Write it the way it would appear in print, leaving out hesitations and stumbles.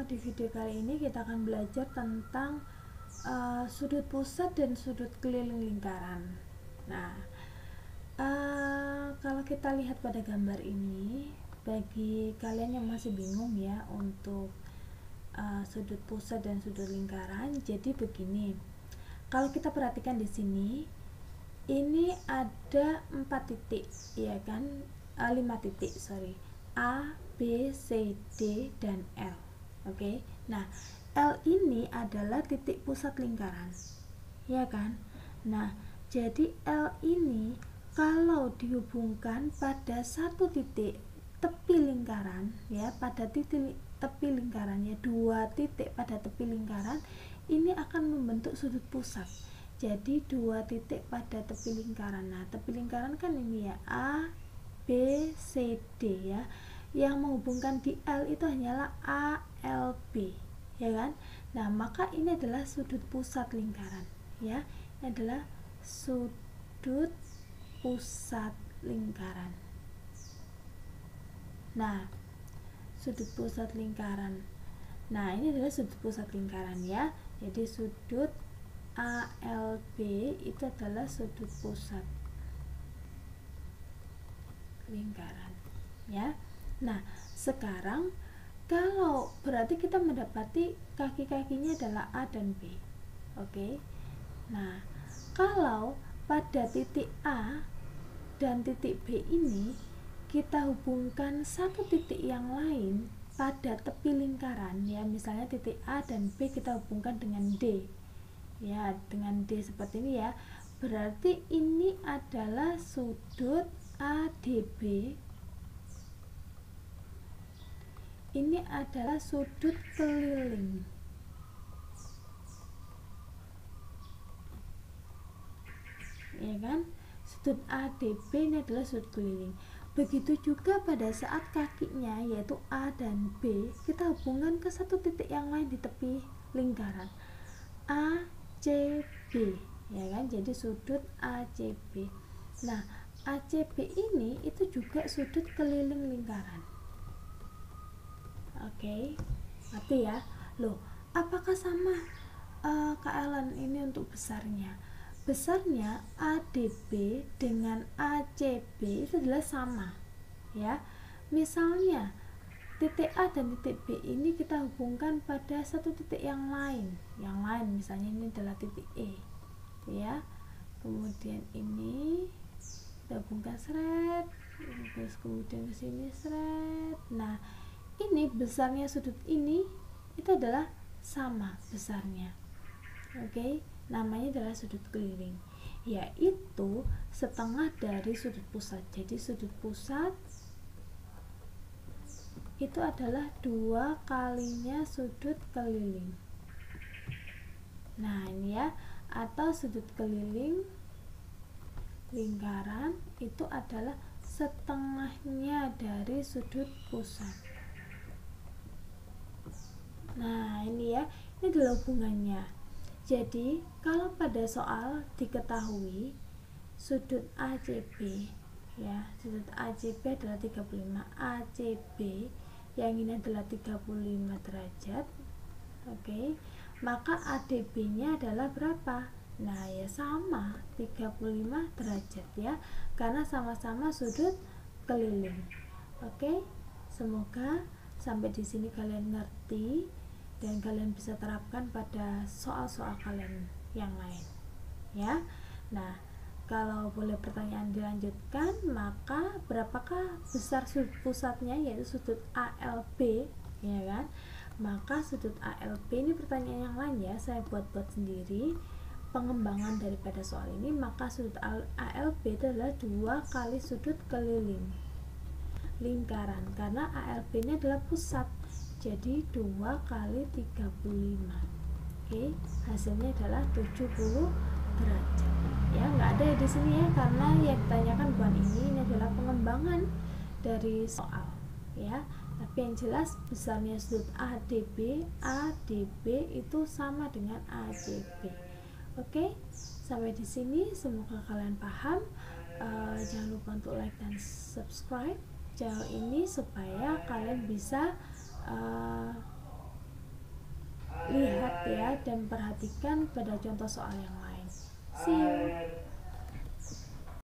di video kali ini kita akan belajar tentang sudut pusat dan sudut keliling lingkaran. Nah, kalau kita lihat pada gambar ini, bagi kalian yang masih bingung ya untuk sudut pusat dan sudut lingkaran, jadi begini. Kalau kita perhatikan di sini, ini ada 4 titik, ya kan? 5 titik, sorry. A, B, C, D, dan L. Oke. Nah, L ini adalah titik pusat lingkaran. Ya kan? Nah, jadi L ini kalau dihubungkan pada satu titik tepi lingkaran, ya, pada titik tepi lingkaran, ya, 2 titik pada tepi lingkaran, ini akan membentuk sudut pusat. Jadi 2 titik pada tepi lingkaran. Nah, tepi lingkaran kan ini ya, A, B, C, D, ya. Yang menghubungkan di L itu hanyalah A, L, B, ya kan? Nah, maka ini adalah sudut pusat lingkaran, ya. Ini adalah sudut pusat lingkaran. Nah, sudut pusat lingkaran. Nah, ini adalah sudut pusat lingkaran, ya. Jadi sudut ALB itu adalah sudut pusat lingkaran, ya. Nah, sekarang kalau berarti kita mendapati kaki-kakinya adalah A dan B. Oke. Nah, kalau pada titik A dan titik B ini kita hubungkan satu titik yang lain pada tepi lingkaran, ya, misalnya titik A dan B kita hubungkan dengan D, ya, dengan D seperti ini, ya. Berarti ini adalah sudut ADB. Ini adalah sudut keliling. Ya kan? Sudut ADB ini adalah sudut keliling. Begitu juga pada saat kakinya yaitu A dan B kita hubungkan ke satu titik yang lain di tepi lingkaran, ACB, ya kan? Jadi sudut ACB. Nah, ACB ini itu juga sudut keliling lingkaran. Oke, ngerti ya? Loh, apakah sama Kak Ellen ini untuk besarnya? Besarnya ADB dengan ACB itu adalah sama, ya. Misalnya titik A dan titik B ini kita hubungkan pada satu titik yang lain, misalnya ini adalah titik E, ya. Kemudian ini kita hubungkan seret, terus kemudian ke sini seret. Nah, ini besarnya sudut ini itu adalah sama besarnya. Oke. Namanya adalah sudut keliling, yaitu setengah dari sudut pusat. Jadi sudut pusat itu adalah 2 kalinya sudut keliling. Nah, ini ya, atau sudut keliling lingkaran itu adalah setengahnya dari sudut pusat. Nah, ini ya, ini adalah hubungannya. Jadi, kalau pada soal diketahui sudut ACB, ya, sudut ACB adalah 35, ACB yang ini adalah 35 derajat. Oke. Maka ADB-nya adalah berapa? Nah, ya sama, 35 derajat, ya. Karena sama-sama sudut keliling. Oke. Semoga sampai di sini kalian ngerti dan kalian bisa terapkan pada soal-soal kalian yang lain, ya. Nah, kalau boleh pertanyaan dilanjutkan, maka berapakah besar sudut pusatnya, yaitu sudut ALB, ya kan? Maka sudut ALB ini pertanyaan yang lain, ya, saya buat sendiri pengembangan daripada soal ini. Maka sudut ALB itu adalah 2 kali sudut keliling lingkaran, karena ALB ini adalah pusat. Jadi 2 kali 35. Oke, hasilnya adalah 70 derajat. Ya, nggak ada di sini, ya, karena yang ditanyakan bukan ini adalah pengembangan dari soal, ya. Tapi yang jelas besarnya sudut ADB itu sama dengan ACB. Oke, sampai di sini semoga kalian paham. Jangan lupa untuk like dan subscribe channel ini supaya kalian bisa dan perhatikan pada contoh soal yang lain. See you.